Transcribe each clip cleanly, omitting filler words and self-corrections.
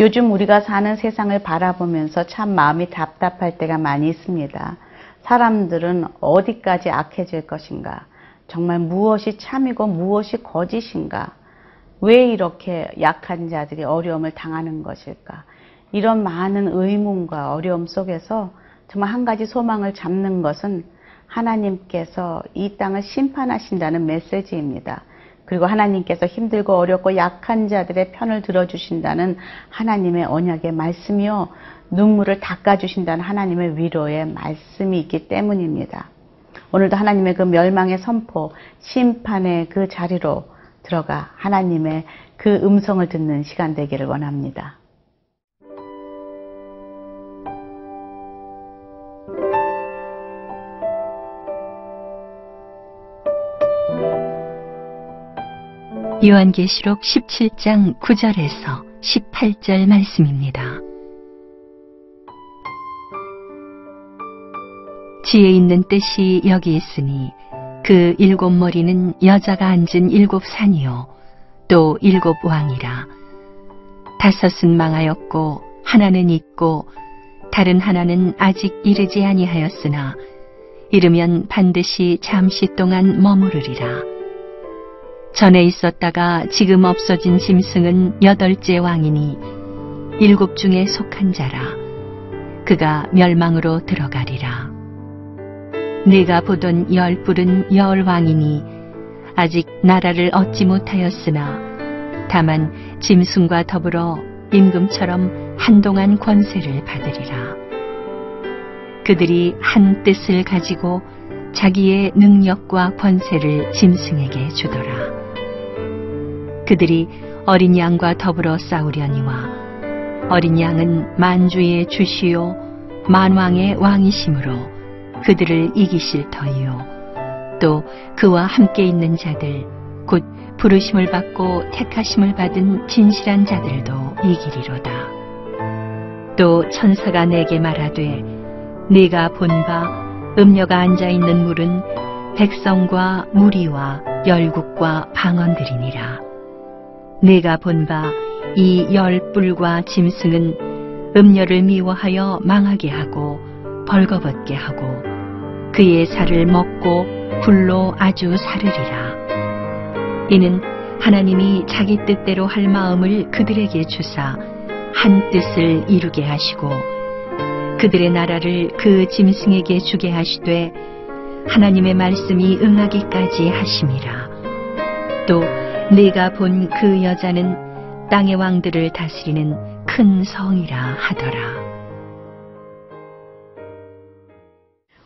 요즘 우리가 사는 세상을 바라보면서 참 마음이 답답할 때가 많이 있습니다. 사람들은 어디까지 악해질 것인가? 정말 무엇이 참이고 무엇이 거짓인가? 왜 이렇게 약한 자들이 어려움을 당하는 것일까? 이런 많은 의문과 어려움 속에서 정말 한 가지 소망을 잡는 것은 하나님께서 이 땅을 심판하신다는 메시지입니다. 그리고 하나님께서 힘들고 어렵고 약한 자들의 편을 들어주신다는 하나님의 언약의 말씀이요, 눈물을 닦아주신다는 하나님의 위로의 말씀이 있기 때문입니다. 오늘도 하나님의 그 멸망의 선포, 심판의 그 자리로 들어가 하나님의 그 음성을 듣는 시간 되기를 원합니다. 요한계시록 17장 9절에서 18절 말씀입니다. 지혜 있는 뜻이 여기 있으니 그 7머리는 여자가 앉은 7산이요 또 7왕이라. 5은 망하였고 하나는 있고 다른 하나는 아직 이르지 아니하였으나 이르면 반드시 잠시 동안 머무르리라. 전에 있었다가 지금 없어진 짐승은 8째 왕이니 7 중에 속한 자라. 그가 멸망으로 들어가리라. 네가 보던 10뿔은 10왕이니 아직 나라를 얻지 못하였으나 다만 짐승과 더불어 임금처럼 한동안 권세를 받으리라. 그들이 한 뜻을 가지고 자기의 능력과 권세를 짐승에게 주더라. 그들이 어린 양과 더불어 싸우려니와 어린 양은 만주의 주시요 만왕의 왕이시므로 그들을 이기실 터이요 또 그와 함께 있는 자들 곧 부르심을 받고 택하심을 받은 진실한 자들도 이기리로다. 또 천사가 내게 말하되 네가 본 바 음녀가 앉아있는 물은 백성과 무리와 열국과 방언들이니라. 네가 본 바 이 10뿔과 짐승은 음녀를 미워하여 망하게 하고 벌거벗게 하고 그의 살을 먹고 불로 아주 사르리라. 이는 하나님이 자기 뜻대로 할 마음을 그들에게 주사 한 뜻을 이루게 하시고 그들의 나라를 그 짐승에게 주게 하시되 하나님의 말씀이 응하기까지 하심이라. 또 네가 본 그 여자는 땅의 왕들을 다스리는 큰 성이라 하더라.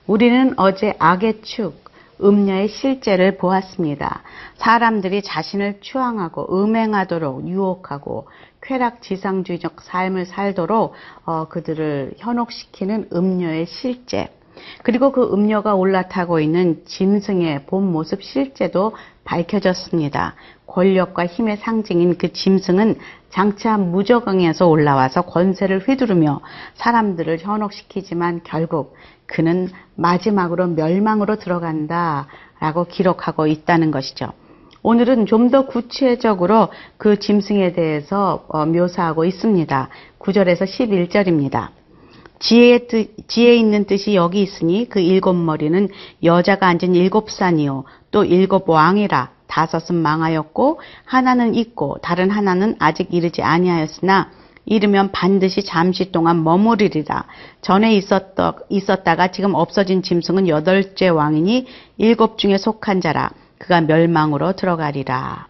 우리는 어제 악의 축, 음녀의 실제를 보았습니다. 사람들이 자신을 추앙하고 음행하도록 유혹하고 쾌락지상주의적 삶을 살도록 그들을 현혹시키는 음녀의 실제, 그리고 그 음녀가 올라타고 있는 짐승의 본 모습 실제도 밝혀졌습니다. 권력과 힘의 상징인 그 짐승은 장차 무저강에서 올라와서 권세를 휘두르며 사람들을 현혹시키지만 결국 그는 마지막으로 멸망으로 들어간다 라고 기록하고 있다는 것이죠. 오늘은 좀 더 구체적으로 그 짐승에 대해서 묘사하고 있습니다. 9절에서 11절입니다. 지혜 있는 뜻이 여기 있으니 그 7머리는 여자가 앉은 7산이요 또 7왕이라. 5은 망하였고 하나는 있고 다른 하나는 아직 이르지 아니하였으나 이르면 반드시 잠시 동안 머무르리라. 전에 있었다가 지금 없어진 짐승은 8째 왕이니 7 중에 속한 자라. 그가 멸망으로 들어가리라.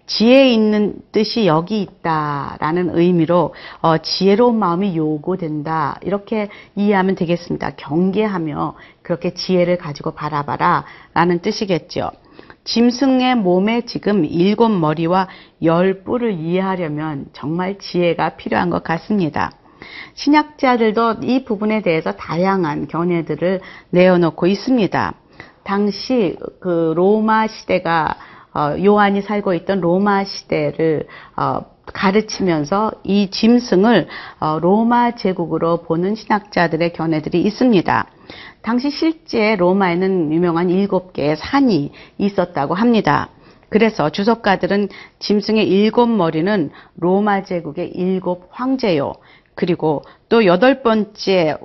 지혜 있는 뜻이 여기 있다라는 의미로 지혜로운 마음이 요구된다, 이렇게 이해하면 되겠습니다. 경계하며 그렇게 지혜를 가지고 바라봐라 라는 뜻이겠죠. 짐승의 몸에 지금 7머리와 10뿔을 이해하려면 정말 지혜가 필요한 것 같습니다. 신약자들도 이 부분에 대해서 다양한 견해들을 내어놓고 있습니다. 당시 그 로마 시대가 요한이 살고 있던 로마 시대를 가르치면서 이 짐승을 로마 제국으로 보는 신학자들의 견해들이 있습니다. 당시 실제 로마에는 유명한 7개의 산이 있었다고 합니다. 그래서 주석가들은 짐승의 7머리는 로마 제국의 7 황제요. 그리고 또 8번째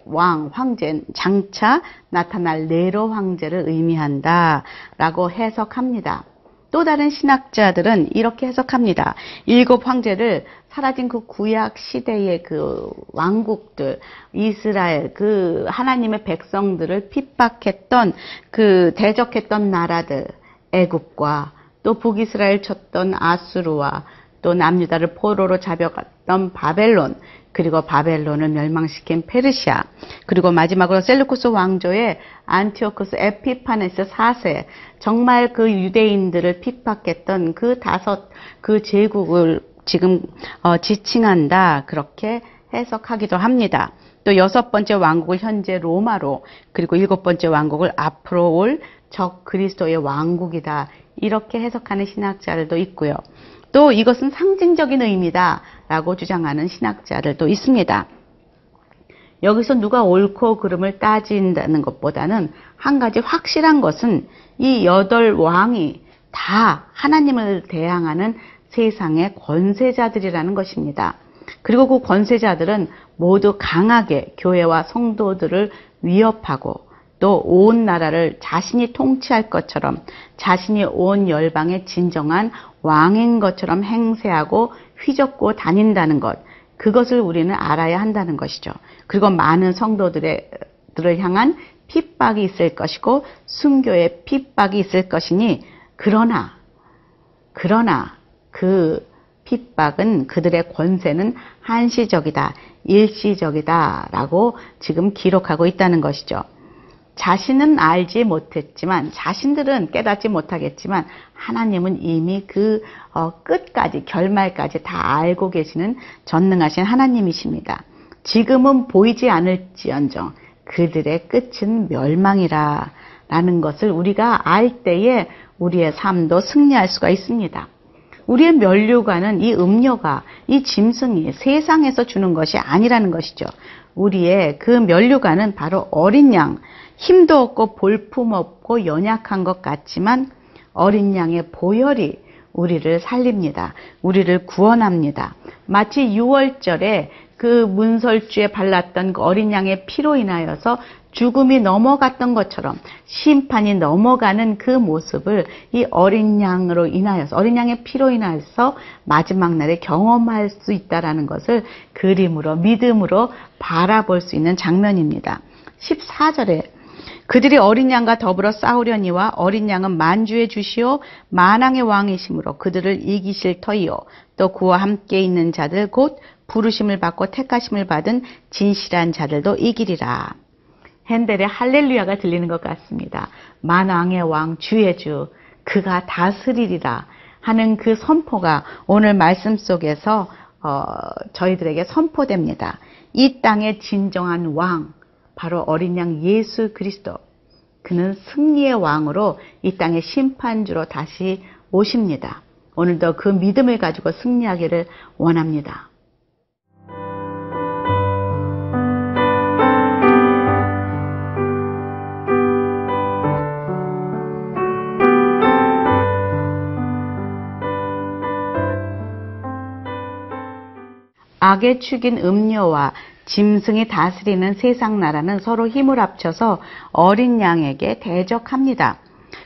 황제 장차 나타날 네로 황제를 의미한다 라고 해석합니다. 또 다른 신학자들은 이렇게 해석합니다. 7 황제를 사라진 그 구약 시대의 그 왕국들, 이스라엘, 그 하나님의 백성들을 핍박했던 그 대적했던 나라들, 애굽과 또 북이스라엘 쳤던 아수르와 또 남유다를 포로로 잡아갔던 바벨론, 그리고 바벨론을 멸망시킨 페르시아, 그리고 마지막으로 셀루쿠스 왕조의 안티오쿠스 에피파네스 4세, 정말 그 유대인들을 핍박했던 그 제국을 지금 지칭한다, 그렇게 해석하기도 합니다. 또 6번째 왕국을 현재 로마로, 그리고 7번째 왕국을 앞으로 올 적 그리스도의 왕국이다, 이렇게 해석하는 신학자들도 있고요. 또 이것은 상징적인 의미다 라고 주장하는 신학자들도 있습니다. 여기서 누가 옳고 그름을 따진다는 것보다는 한 가지 확실한 것은 이 8왕이 다 하나님을 대항하는 세상의 권세자들이라는 것입니다. 그리고 그 권세자들은 모두 강하게 교회와 성도들을 위협하고 또 온 나라를 자신이 통치할 것처럼, 자신이 온 열방의 진정한 왕인 것처럼 행세하고 휘젓고 다닌다는 것, 그것을 우리는 알아야 한다는 것이죠. 그리고 많은 성도들을 향한 핍박이 있을 것이고 순교의 핍박이 있을 것이니, 그러나 그 핍박은, 그들의 권세는 한시적이다, 일시적이다 라고 지금 기록하고 있다는 것이죠. 자신은 알지 못했지만, 자신들은 깨닫지 못하겠지만 하나님은 이미 그 끝까지, 결말까지 다 알고 계시는 전능하신 하나님이십니다. 지금은 보이지 않을지언정 그들의 끝은 멸망이라 라는 것을 우리가 알 때에 우리의 삶도 승리할 수가 있습니다. 우리의 면류관은 이 음료가, 이 짐승이 세상에서 주는 것이 아니라는 것이죠. 우리의 그 면류관은 바로 어린 양, 힘도 없고 볼품 없고 연약한 것 같지만 어린 양의 보혈이 우리를 살립니다. 우리를 구원합니다. 마치 6월절에 그 문설주에 발랐던 그 어린 양의 피로 인하여서 죽음이 넘어갔던 것처럼, 심판이 넘어가는 그 모습을 이 어린 양으로 인하여서, 어린 양의 피로 인하여서 마지막 날에 경험할 수 있다는 것을 그림으로, 믿음으로 바라볼 수 있는 장면입니다. 14절에 그들이 어린 양과 더불어 싸우려니와 어린 양은 만주의 주시오 만왕의 왕이시므로 그들을 이기실 터이요, 또 그와 함께 있는 자들 곧 부르심을 받고 택하심을 받은 진실한 자들도 이기리라. 핸델의 할렐루야가 들리는 것 같습니다. 만왕의 왕, 주의 주, 그가 다스리리라 하는 그 선포가 오늘 말씀 속에서 저희들에게 선포됩니다. 이 땅의 진정한 왕, 바로 어린 양 예수 그리스도, 그는 승리의 왕으로 이 땅의 심판주로 다시 오십니다. 오늘도 그 믿음을 가지고 승리하기를 원합니다. 악의 축인 음료와 짐승이 다스리는 세상 나라는 서로 힘을 합쳐서 어린 양에게 대적합니다.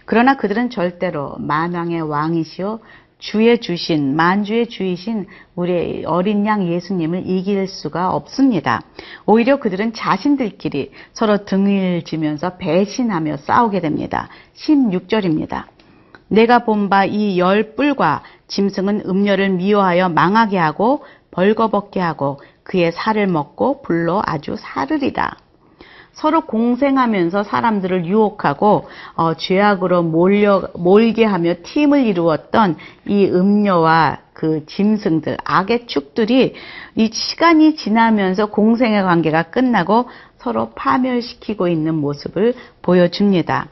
그러나 그들은 절대로 만왕의 왕이시오 주의 주신, 만주의 주이신 우리 어린 양 예수님을 이길 수가 없습니다. 오히려 그들은 자신들끼리 서로 등을 지면서 배신하며 싸우게 됩니다. 16절입니다. 내가 본 바 이 10뿔과 짐승은 음료를 미워하여 망하게 하고 벌거벗게 하고 그의 살을 먹고 불로 아주 사르리라. 서로 공생하면서 사람들을 유혹하고 죄악으로 몰게 하며 팀을 이루었던 이 음료와 그 짐승들, 악의 축들이 이 시간이 지나면서 공생의 관계가 끝나고 서로 파멸시키고 있는 모습을 보여줍니다.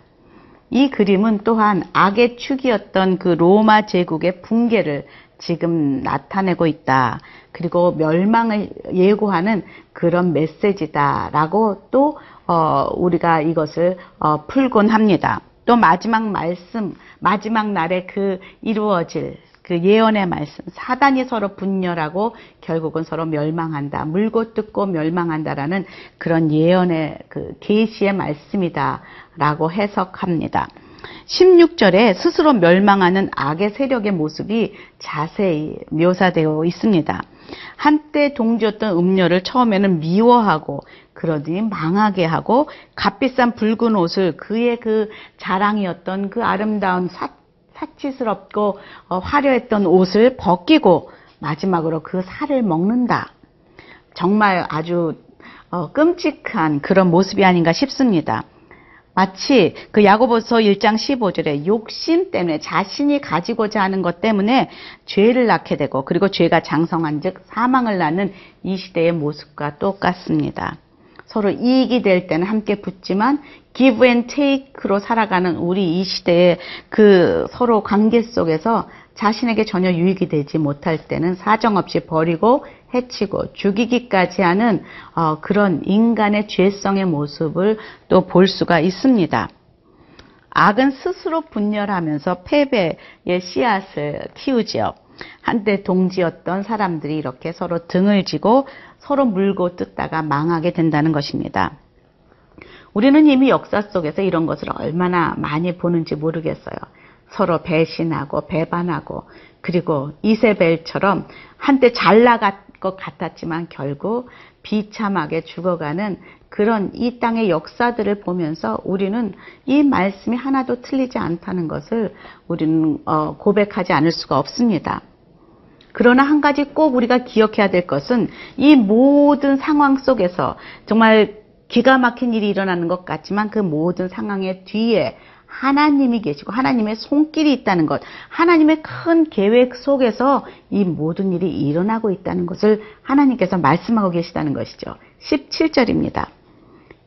이 그림은 또한 악의 축이었던 그 로마 제국의 붕괴를 지금 나타내고 있다. 그리고 멸망을 예고하는 그런 메시지다라고 또 우리가 이것을 풀곤 합니다. 또 마지막 말씀, 마지막 날에 그 이루어질 그 예언의 말씀, 사단이 서로 분열하고 결국은 서로 멸망한다, 물고 뜯고 멸망한다라는 그런 예언의 그 계시의 말씀이다라고 해석합니다. 16절에 스스로 멸망하는 악의 세력의 모습이 자세히 묘사되어 있습니다. 한때 동지였던 음녀를 처음에는 미워하고 그러더니 망하게 하고 값비싼 붉은 옷을 그의 그 자랑이었던 그 아름다운 사치스럽고 화려했던 옷을 벗기고 마지막으로 그 살을 먹는다. 정말 아주 끔찍한 그런 모습이 아닌가 싶습니다. 마치 그 야고보서 1장 15절에 욕심 때문에 자신이 가지고자 하는 것 때문에 죄를 낳게 되고 그리고 죄가 장성한 즉 사망을 낳는 이 시대의 모습과 똑같습니다. 서로 이익이 될 때는 함께 붙지만 give and take로 살아가는 우리 이 시대의 그 서로 관계 속에서 자신에게 전혀 유익이 되지 못할 때는 사정없이 버리고 해치고 죽이기까지 하는 그런 인간의 죄성의 모습을 또 볼 수가 있습니다. 악은 스스로 분열하면서 패배의 씨앗을 키우지요. 한때 동지였던 사람들이 이렇게 서로 등을 지고 서로 물고 뜯다가 망하게 된다는 것입니다. 우리는 이미 역사 속에서 이런 것을 얼마나 많이 보는지 모르겠어요. 서로 배신하고 배반하고 그리고 이세벨처럼 한때 잘 나갈 것 같았지만 결국 비참하게 죽어가는 그런 이 땅의 역사들을 보면서 우리는 이 말씀이 하나도 틀리지 않다는 것을 우리는 고백하지 않을 수가 없습니다. 그러나 한 가지 꼭 우리가 기억해야 될 것은 이 모든 상황 속에서 정말 기가 막힌 일이 일어나는 것 같지만 그 모든 상황의 뒤에 하나님이 계시고 하나님의 손길이 있다는 것, 하나님의 큰 계획 속에서 이 모든 일이 일어나고 있다는 것을 하나님께서 말씀하고 계시다는 것이죠. 17절입니다.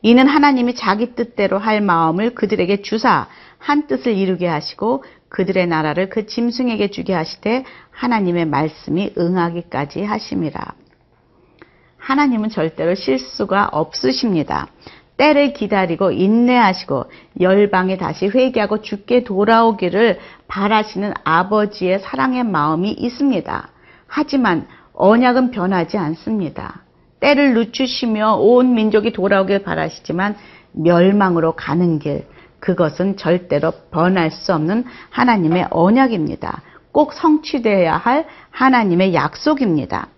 이는 하나님이 자기 뜻대로 할 마음을 그들에게 주사 한 뜻을 이루게 하시고 그들의 나라를 그 짐승에게 주게 하시되 하나님의 말씀이 응하기까지 하심이라. 하나님은 절대로 실수가 없으십니다. 때를 기다리고 인내하시고 열방에 다시 회개하고 주께 돌아오기를 바라시는 아버지의 사랑의 마음이 있습니다. 하지만 언약은 변하지 않습니다. 때를 늦추시며 온 민족이 돌아오길 바라시지만 멸망으로 가는 길, 그것은 절대로 변할 수 없는 하나님의 언약입니다. 꼭 성취되어야 할 하나님의 약속입니다.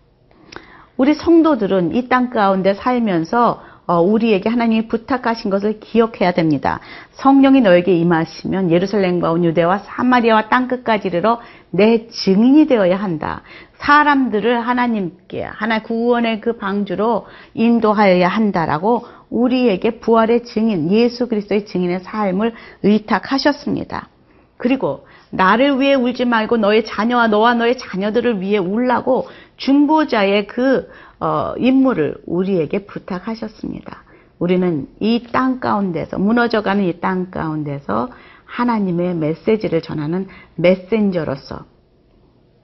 우리 성도들은 이 땅 가운데 살면서 우리에게 하나님이 부탁하신 것을 기억해야 됩니다. 성령이 너에게 임하시면 예루살렘과 온 유대와 사마리아와 땅끝까지 이르러 내 증인이 되어야 한다. 사람들을 하나님께 하나님 구원의 그 방주로 인도하여야 한다라고 우리에게 부활의 증인, 예수 그리스도의 증인의 삶을 의탁하셨습니다. 그리고 나를 위해 울지 말고 너의 자녀와 너와 너의 자녀들을 위해 울라고 중보자의 그 임무를 우리에게 부탁하셨습니다. 우리는 이 땅 가운데서 무너져가는 이 땅 가운데서 하나님의 메시지를 전하는 메신저로서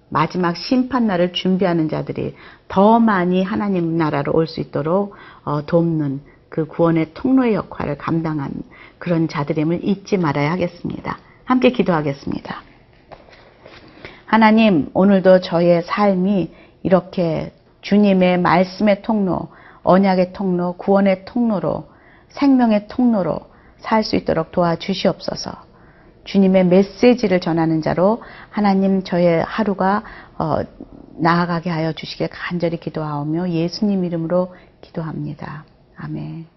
마지막 심판날을 준비하는 자들이 더 많이 하나님 나라로 올 수 있도록 돕는 그 구원의 통로의 역할을 감당한 그런 자들임을 잊지 말아야 하겠습니다. 함께 기도하겠습니다. 하나님, 오늘도 저의 삶이 이렇게 주님의 말씀의 통로, 언약의 통로, 구원의 통로로, 생명의 통로로 살 수 있도록 도와주시옵소서. 주님의 메시지를 전하는 자로 하나님 저의 하루가 나아가게 하여 주시길 간절히 기도하오며 예수님 이름으로 기도합니다. 아멘.